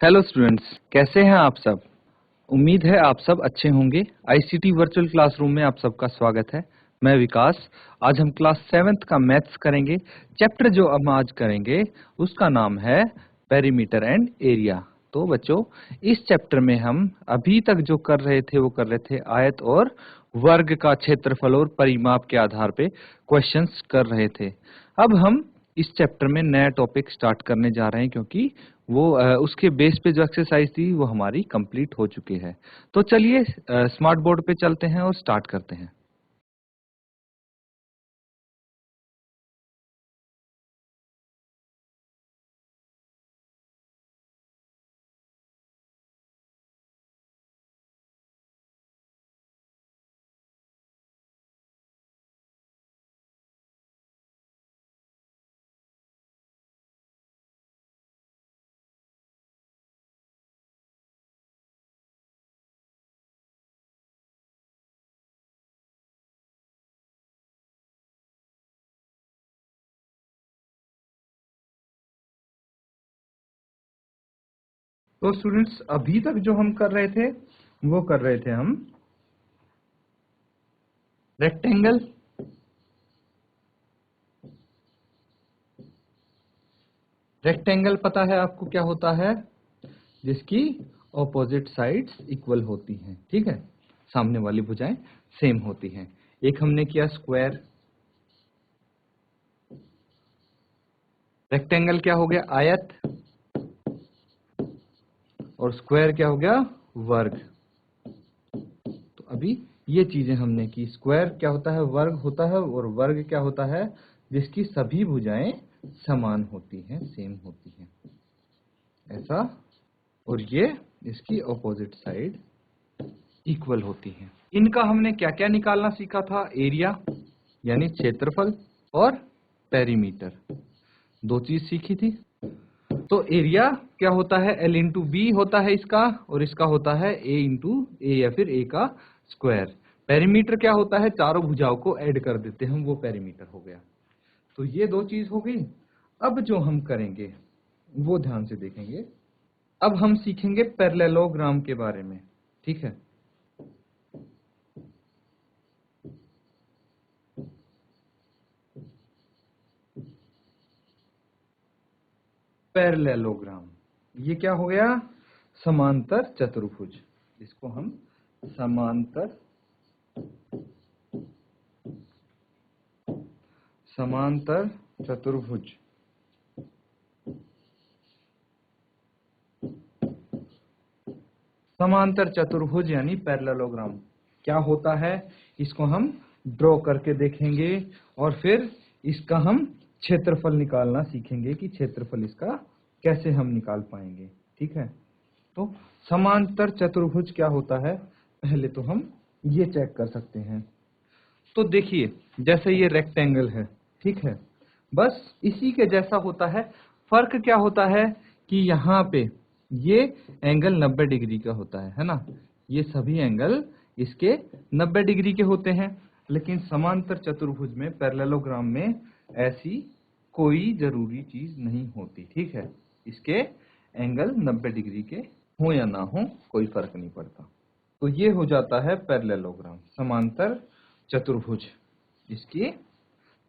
Hello students, कैसे हैं आप सब। उम्मीद है आप सब अच्छे होंगे। आईसीटी वर्चुअल क्लासरूम में आप सबका स्वागत है। मैं विकास। आज हम क्लास 7th का मैथ्स करेंगे। चैप्टर जो हम आज करेंगे उसका नाम है पेरीमीटर एंड एरिया। तो बच्चों, इस चैप्टर में हम अभी तक जो कर रहे थे वो कर रहे थे आयत और वर्ग का क्षेत्रफल और परिमाप के आधार पे क्वेश्चंस कर रहे थे। अब हम इस चैप्टर में नया टॉपिक स्टार्ट करने जा रहे हैं, क्योंकि वो उसके बेस पे जो एक्सरसाइज थी वो हमारी कंप्लीट हो चुकी है। तो चलिए स्मार्ट बोर्ड पे चलते हैं और स्टार्ट करते हैं। तो स्टूडेंट्स, अभी तक जो हम कर रहे थे वो कर रहे थे हम रेक्टेंगल, रेक्टेंगल पता है आपको क्या होता है, जिसकी ऑपोजिट साइड्स इक्वल होती हैं। ठीक है, सामने वाली भुजाएं सेम होती हैं। एक हमने किया स्क्वायर। रेक्टेंगल क्या हो गया, आयत, और स्क्वायर क्या हो गया, वर्ग। तो अभी ये चीजें हमने की। स्क्वायर क्या होता है, वर्ग होता है, और वर्ग क्या होता है, जिसकी सभी भुजाएं समान होती हैं, सेम होती हैं, ऐसा। और ये इसकी ऑपोजिट साइड इक्वल होती हैं। इनका हमने क्या क्या निकालना सीखा था, एरिया यानी क्षेत्रफल और पेरीमीटर, दो चीज सीखी थी। तो एरिया क्या होता है, L इंटू बी होता है इसका, और इसका होता है A इंटू ए या फिर A का स्क्वायर। पेरीमीटर क्या होता है, चारों भुजाओं को ऐड कर देते हैं हम, वो पेरीमीटर हो गया। तो ये दो चीज हो गई। अब जो हम करेंगे वो ध्यान से देखेंगे। अब हम सीखेंगे पैरेललोग्राम के बारे में। ठीक है, पैरेललोग्राम, ये क्या हो गया, समांतर चतुर्भुज। इसको हम समांतर समांतर चतुर्भुज, समांतर चतुर्भुज यानी पैरेललोग्राम क्या होता है, इसको हम ड्रॉ करके देखेंगे। और फिर इसका हम क्षेत्रफल निकालना सीखेंगे कि क्षेत्रफल इसका कैसे हम निकाल पाएंगे। ठीक है, तो समांतर चतुर्भुज क्या होता है, पहले तो हम ये चेक कर सकते हैं। तो देखिए, जैसे ये रेक्टेंगल है, ठीक है, बस इसी के जैसा होता है। फर्क क्या होता है कि यहाँ पे ये एंगल 90 डिग्री का होता है ना। ये सभी एंगल इसके 90 डिग्री के होते हैं। लेकिन समांतर चतुर्भुज में, पैरेललोग्राम में ऐसी कोई जरूरी चीज नहीं होती। ठीक है, इसके एंगल 90 डिग्री के हो या ना हो कोई फर्क नहीं पड़ता। तो ये हो जाता है पैरेललोग्राम, समांतर चतुर्भुज। इसकी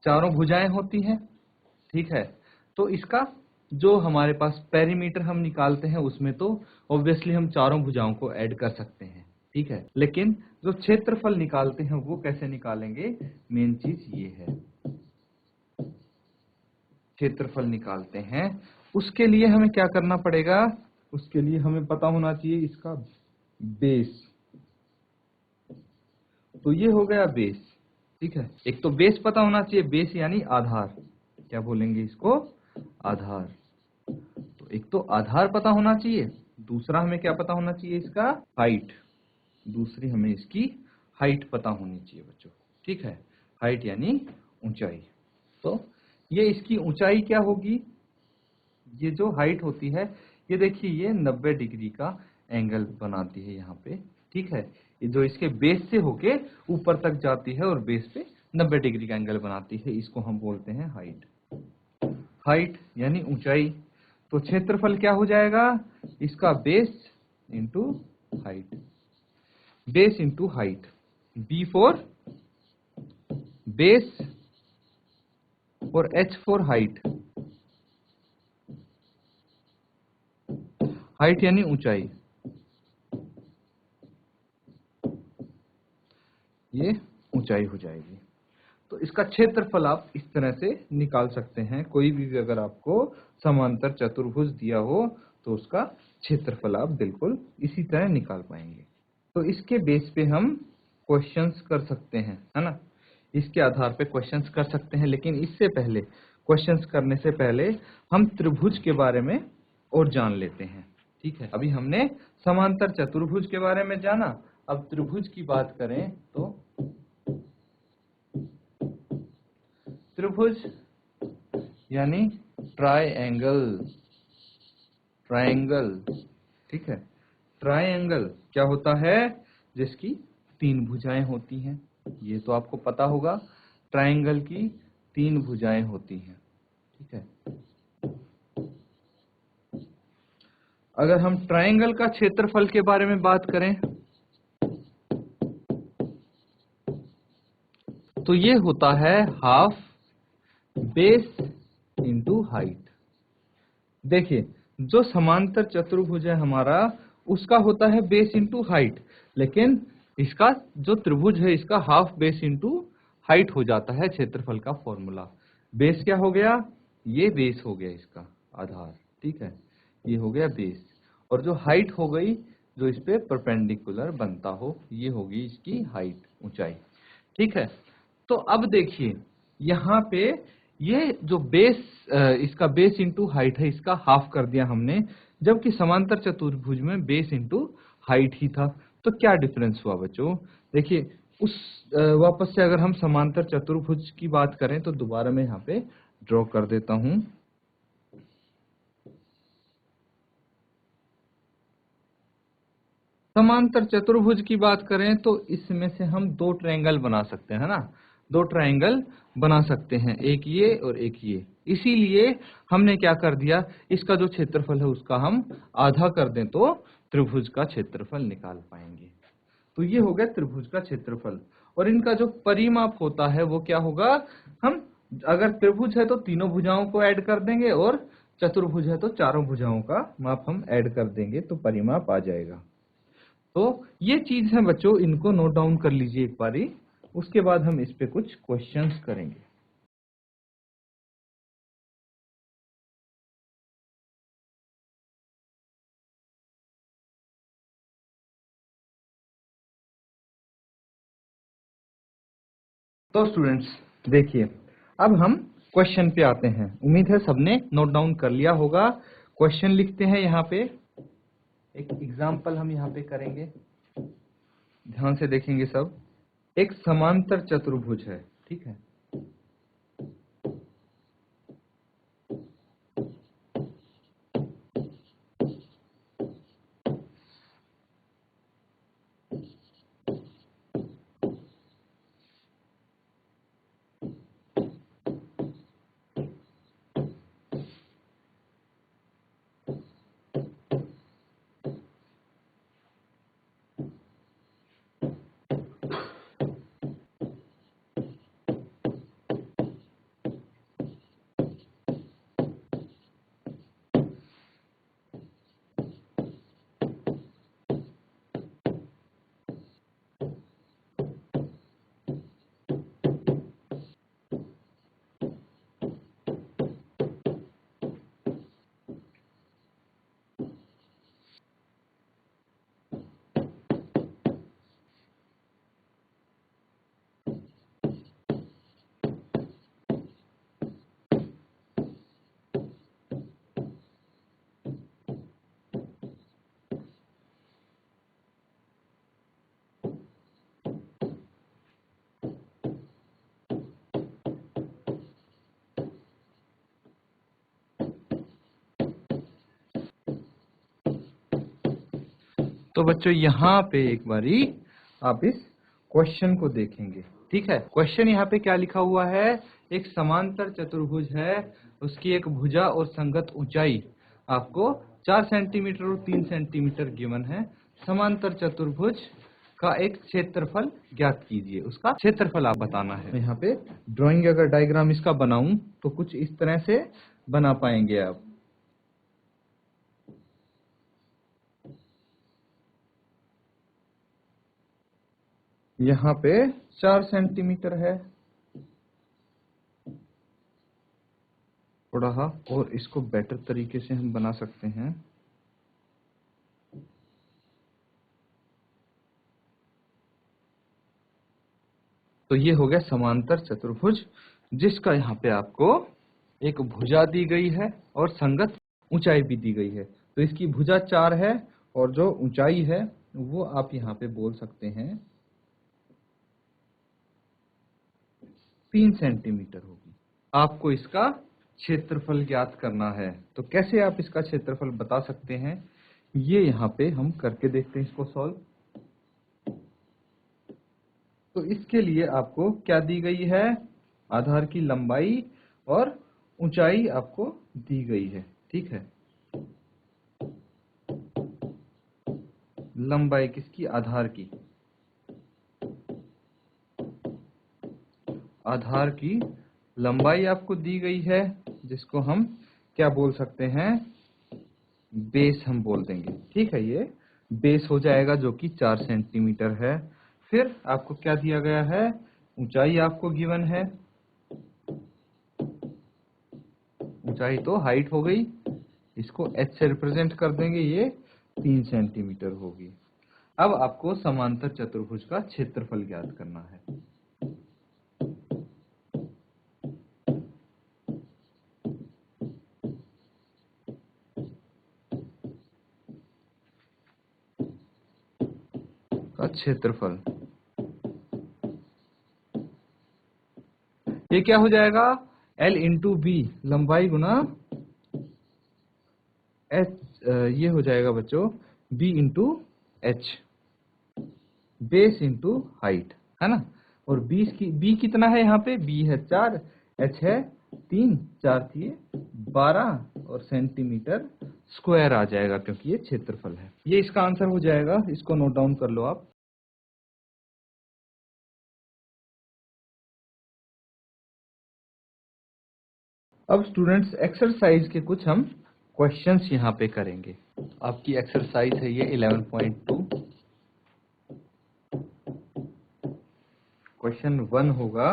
चारों भुजाएं होती हैं। ठीक है, तो इसका जो हमारे पास पेरीमीटर हम निकालते हैं उसमें तो ऑब्वियसली हम चारों भुजाओं को ऐड कर सकते हैं। ठीक है, लेकिन जो क्षेत्रफल निकालते हैं वो कैसे निकालेंगे, मेन चीज ये है। क्षेत्रफल निकालते हैं, उसके लिए हमें क्या करना पड़ेगा, उसके लिए हमें पता होना चाहिए इसका बेस। तो ये हो गया बेस। ठीक है, एक तो बेस पता होना चाहिए, बेस यानी आधार, क्या बोलेंगे इसको, आधार। तो एक तो आधार पता होना चाहिए, दूसरा हमें क्या पता होना चाहिए, इसका हाइट। दूसरी हमें इसकी हाइट पता होनी चाहिए बच्चों। ठीक है, हाइट यानी ऊंचाई। तो ये इसकी ऊंचाई क्या होगी, ये जो हाइट होती है, ये देखिए ये 90 डिग्री का एंगल बनाती है यहाँ पे। ठीक है, ये जो इसके बेस से होके ऊपर तक जाती है और बेस पे 90 डिग्री का एंगल बनाती है, इसको हम बोलते हैं हाइट। हाइट यानी ऊंचाई। तो क्षेत्रफल क्या हो जाएगा, इसका base into height, base into height, B for base और H फॉर हाइट, हाइट यानी ऊंचाई, ये ऊंचाई हो जाएगी। तो इसका क्षेत्रफल आप इस तरह से निकाल सकते हैं। कोई भी अगर आपको समांतर चतुर्भुज दिया हो तो उसका क्षेत्रफल आप बिल्कुल इसी तरह निकाल पाएंगे। तो इसके बेस पे हम क्वेश्चंस कर सकते हैं, है ना, इसके आधार पे क्वेश्चंस कर सकते हैं। लेकिन इससे पहले, क्वेश्चंस करने से पहले हम त्रिभुज के बारे में और जान लेते हैं। ठीक है, अभी हमने समांतर चतुर्भुज के बारे में जाना, अब त्रिभुज की बात करें तो त्रिभुज यानी ट्रायंगल, ट्रायंगल, ठीक है। ट्रायंगल क्या होता है, जिसकी 3 भुजाएं होती हैं, ये तो आपको पता होगा। ट्रायंगल की 3 भुजाएं होती हैं, ठीक है। अगर हम ट्रायंगल का क्षेत्रफल के बारे में बात करें तो ये होता है हाफ बेस इंटू हाइट। देखिए, जो समांतर चतुर्भुज है हमारा, उसका होता है बेस इंटू हाइट, लेकिन इसका जो त्रिभुज है इसका हाफ बेस इंटू हाइट हो जाता है क्षेत्रफल का फॉर्मूला। बेस क्या हो गया, ये बेस हो गया इसका आधार, ठीक है, ये हो गया बेस, और जो हाइट हो गई जो इस पे परपेंडिकुलर बनता हो, ये होगी इसकी हाइट, ऊंचाई, ठीक है। तो अब देखिए यहाँ पे ये जो बेस, इसका बेस इंटू हाइट है, इसका हाफ कर दिया हमने, जबकि समांतर चतुर्भुज में बेस इंटू हाइट ही था। तो क्या डिफरेंस हुआ बच्चों, देखिए उस वापस से अगर हम समांतर चतुर्भुज की बात करें तो दोबारा मैं यहाँ पे ड्रॉ कर देता हूं। समांतर चतुर्भुज की बात करें तो इसमें से हम 2 ट्रायंगल बना सकते हैं, है ना, 2 ट्रायंगल बना सकते हैं, एक ये और एक ये। इसीलिए हमने क्या कर दिया, इसका जो क्षेत्रफल है उसका हम आधा कर दें तो त्रिभुज का क्षेत्रफल निकाल पाएंगे। तो ये हो गया त्रिभुज का क्षेत्रफल। और इनका जो परिमाप होता है वो क्या होगा, हम अगर त्रिभुज है तो तीनों भुजाओं को ऐड कर देंगे, और चतुर्भुज है तो चारों भुजाओं का माप हम ऐड कर देंगे, तो परिमाप आ जाएगा। तो ये चीज है बच्चों, इनको नोट डाउन कर लीजिए एक बारी, उसके बाद हम इस पे कुछ क्वेश्चंस करेंगे। तो स्टूडेंट्स देखिए, अब हम क्वेश्चन पे आते हैं। उम्मीद है सबने नोट डाउन कर लिया होगा। क्वेश्चन लिखते हैं यहाँ पे, एक एग्जाम्पल हम यहाँ पे करेंगे, ध्यान से देखेंगे सब। एक समांतर चतुर्भुज है, ठीक है, तो बच्चों यहाँ पे एक बारी आप इस क्वेश्चन को देखेंगे, ठीक है। क्वेश्चन यहाँ पे क्या लिखा हुआ है, एक समांतर चतुर्भुज है, उसकी एक भुजा और संगत ऊंचाई आपको 4 सेंटीमीटर और 3 सेंटीमीटर गिवन है। समांतर चतुर्भुज का एक क्षेत्रफल ज्ञात कीजिए, उसका क्षेत्रफल आप बताना है। यहाँ पे ड्राइंग अगर डायग्राम इसका बनाऊं तो कुछ इस तरह से बना पाएंगे आप। यहाँ पे 4 सेंटीमीटर है थोड़ा, और इसको बेटर तरीके से हम बना सकते हैं। तो ये हो गया समांतर चतुर्भुज, जिसका यहाँ पे आपको एक भुजा दी गई है और संगत ऊंचाई भी दी गई है। तो इसकी भुजा 4 है और जो ऊंचाई है वो आप यहाँ पे बोल सकते हैं 3 सेंटीमीटर होगी। आपको इसका क्षेत्रफल ज्ञात करना है। तो कैसे आप इसका क्षेत्रफल बता सकते हैं, ये यहाँ पे हम करके देखते हैं इसको सॉल्व। तो इसके लिए आपको क्या दी गई है, आधार की लंबाई और ऊंचाई आपको दी गई है, ठीक है। लंबाई किसकी, आधार की, आधार की लंबाई आपको दी गई है, जिसको हम क्या बोल सकते हैं, बेस हम बोल देंगे, ठीक है। ये बेस हो जाएगा जो कि 4 सेंटीमीटर है। फिर आपको क्या दिया गया है, ऊंचाई आपको गिवन है, ऊंचाई तो हाइट हो गई, इसको h से रिप्रेजेंट कर देंगे, ये 3 सेंटीमीटर होगी। अब आपको समांतर चतुर्भुज का क्षेत्रफल ज्ञात करना है। का क्षेत्रफल ये क्या हो जाएगा, L इंटू बी, लंबाई गुना h, ये हो जाएगा बच्चों b into h, base into height, है ना। और b कितना है, यहाँ पे b है 4, h है 3, 4 थी 12 और सेंटीमीटर स्क्वायर आ जाएगा, क्योंकि ये क्षेत्रफल है। ये इसका आंसर हो जाएगा, इसको नोट डाउन कर लो आप। अब स्टूडेंट्स एक्सरसाइज के कुछ हम क्वेश्चंस यहाँ पे करेंगे। आपकी एक्सरसाइज है ये 11.2। क्वेश्चन 1 होगा,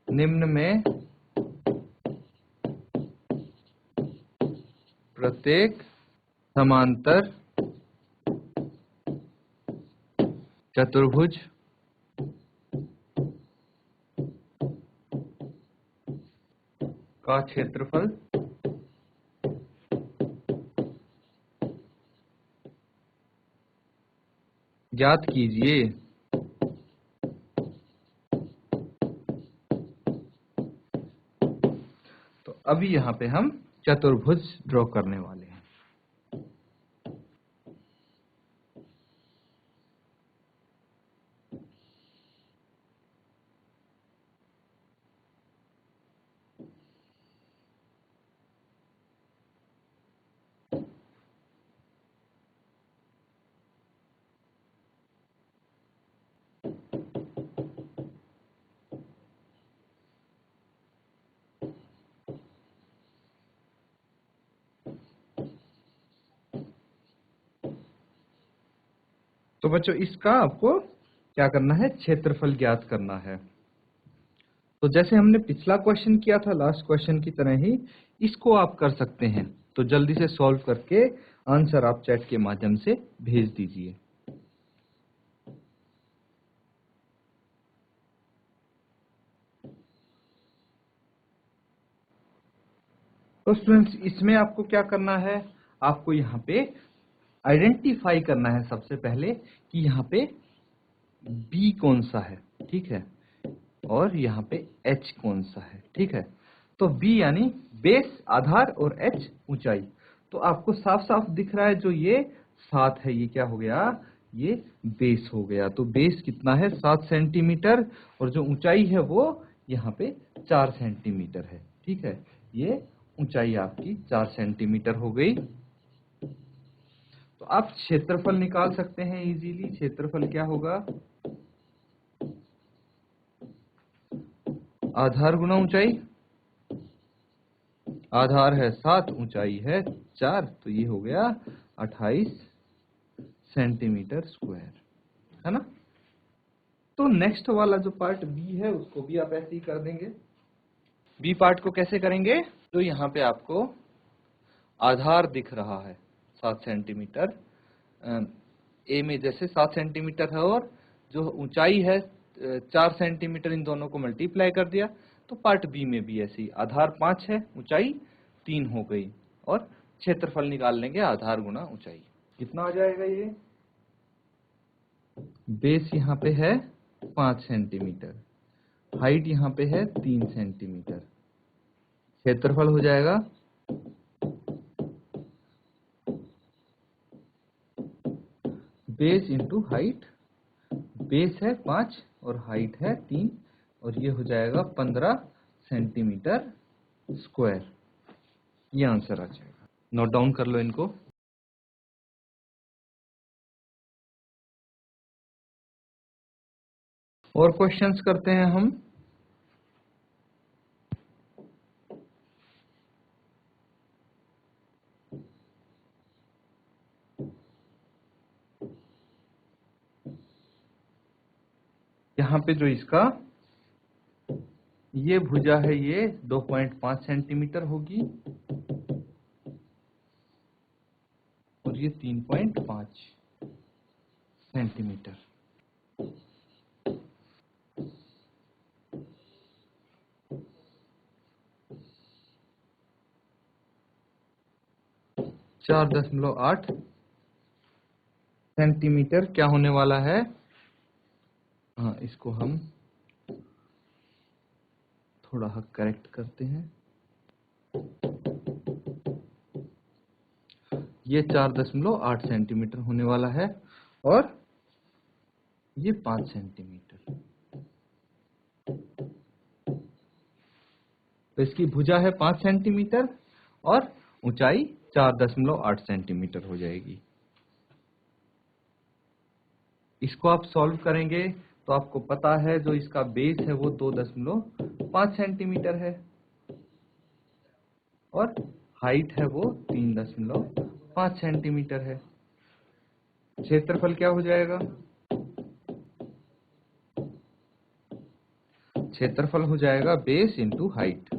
निम्न में प्रत्येक समांतर चतुर्भुज का क्षेत्रफल ज्ञात कीजिए। तो अभी यहाँ पे हम चतुर्भुज ड्रॉ करने वाले हैं। तो बच्चों इसका आपको क्या करना है, क्षेत्रफल ज्ञात करना है। तो जैसे हमने पिछला क्वेश्चन किया था, लास्ट क्वेश्चन की तरह ही इसको आप कर सकते हैं। तो जल्दी से सॉल्व करके आंसर आप चैट के माध्यम से भेज दीजिए। तो स्टूडेंट्स इसमें आपको क्या करना है, आपको यहाँ पे आइडेंटिफाई करना है सबसे पहले कि यहाँ पे B कौन सा है, ठीक है, और यहाँ पे H कौन सा है, ठीक है। तो B यानी बेस, आधार, और H ऊंचाई। तो आपको साफ साफ दिख रहा है जो ये 7 है, ये क्या हो गया, ये बेस हो गया। तो बेस कितना है 7 सेंटीमीटर, और जो ऊंचाई है वो यहाँ पे 4 सेंटीमीटर है। ठीक है, ये ऊंचाई आपकी 4 सेंटीमीटर हो गई। तो आप क्षेत्रफल निकाल सकते हैं इजीली। क्षेत्रफल क्या होगा? आधार गुना ऊंचाई। आधार है 7, ऊंचाई है 4, तो ये हो गया 28 सेंटीमीटर स्क्वायर, है ना। तो नेक्स्ट वाला जो पार्ट बी है उसको भी आप ऐसे ही कर देंगे। बी पार्ट को कैसे करेंगे? तो यहाँ पे आपको आधार दिख रहा है 7 सेंटीमीटर। ए में जैसे 7 सेंटीमीटर है और जो ऊंचाई है 4 सेंटीमीटर, इन दोनों को मल्टीप्लाई कर दिया। तो पार्ट बी में भी ऐसे ही आधार 5 है, ऊंचाई 3 हो गई, और क्षेत्रफल निकाल लेंगे आधार गुना ऊंचाई। कितना आ जाएगा ये? बेस यहाँ पे है 5 सेंटीमीटर, हाइट यहाँ पे है 3 सेंटीमीटर। क्षेत्रफल हो जाएगा बेस इंटू हाइट। बेस है 5 और हाइट है 3, और ये हो जाएगा 15 सेंटीमीटर स्क्वायर। ये आंसर आ जाएगा। नोट डाउन कर लो इनको। और क्वेश्चंस करते हैं हम। यहाँ पे जो इसका ये भुजा है ये 2.5 सेंटीमीटर होगी, और ये 3.5 सेंटीमीटर। चार 4.8 सेंटीमीटर क्या होने वाला है? हाँ, इसको हम थोड़ा करेक्ट करते हैं। ये 4.8 सेंटीमीटर होने वाला है, और ये 5 सेंटीमीटर। तो इसकी भुजा है 5 सेंटीमीटर और ऊंचाई 4.8 सेंटीमीटर हो जाएगी। इसको आप सॉल्व करेंगे तो आपको पता है जो इसका बेस है वो 2.5 सेंटीमीटर है, और हाइट है वो 3.5 सेंटीमीटर है। क्षेत्रफल क्या हो जाएगा? क्षेत्रफल हो जाएगा बेस इंटू हाइट।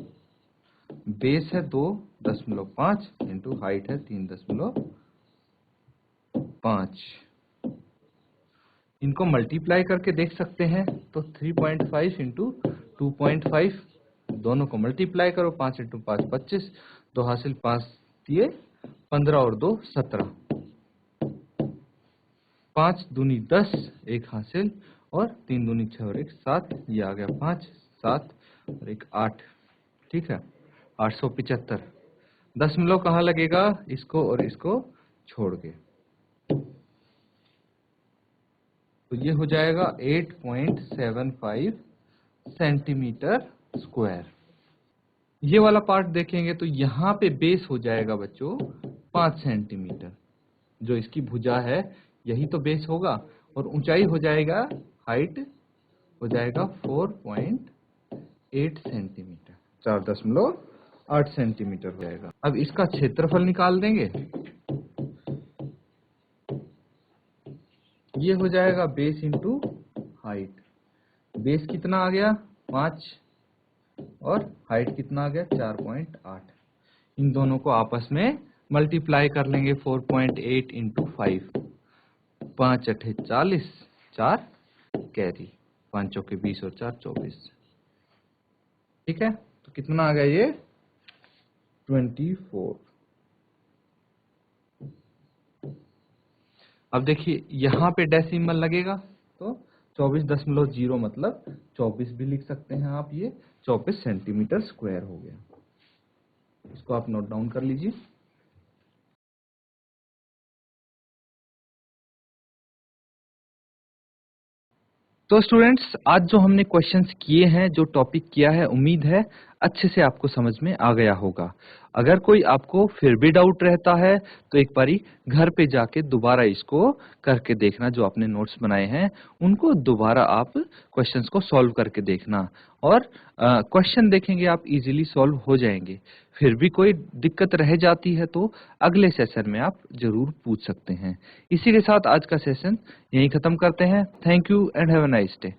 बेस है 2.5 इंटू हाइट है 3.5। इनको मल्टीप्लाई करके देख सकते हैं। तो 3.5 इंटू 2.5, दोनों को मल्टीप्लाई करो। 5 इंटू 5 25, 2 हासिल 5 दिए 15 और 2 17, 5 दूनी 10, 1 हासिल, और 3 दूनी 6 और 1 7, ये आ गया 5 7 और 1 8। ठीक है, 875। दशमलव कहाँ लगेगा? इसको और इसको छोड़ के। तो ये हो जाएगा 8.75 सेंटीमीटर स्क्वायर। ये वाला पार्ट देखेंगे तो यहाँ पे बेस हो जाएगा बच्चों 5 सेंटीमीटर। जो इसकी भुजा है यही तो बेस होगा, और ऊंचाई हो जाएगा, हाइट हो जाएगा 4.8 सेंटीमीटर। 4.8 सेंटीमीटर हो जाएगा। अब इसका क्षेत्रफल निकाल देंगे। ये हो जाएगा बेस इंटू हाइट। बेस कितना आ गया? 5, और हाइट कितना आ गया? 4.8। इन दोनों को आपस में मल्टीप्लाई कर लेंगे। 4.8 इंटू 5, 5 अठे 40, 4 कैरी, 5 चौके 20 और 4 24। ठीक है, तो कितना आ गया ये? 24। अब देखिए यहाँ पे डेसिमल लगेगा, तो 24.0 मतलब 24 भी लिख सकते हैं आप। ये 24 सेंटीमीटर स्क्वायर हो गया। इसको आप नोट डाउन कर लीजिए। तो स्टूडेंट्स, आज जो हमने क्वेश्चंस किए हैं, जो टॉपिक किया है, उम्मीद है अच्छे से आपको समझ में आ गया होगा। अगर कोई आपको फिर भी डाउट रहता है तो एक बारी घर पे जाके दोबारा इसको करके देखना, जो आपने नोट्स बनाए हैं उनको दोबारा आप क्वेश्चंस को सॉल्व करके देखना, और क्वेश्चन देखेंगे आप इजीली सॉल्व हो जाएंगे। फिर भी कोई दिक्कत रह जाती है तो अगले सेशन में आप जरूर पूछ सकते हैं। इसी के साथ आज का सेशन यहीं खत्म करते हैं। Thank you and have a nice day.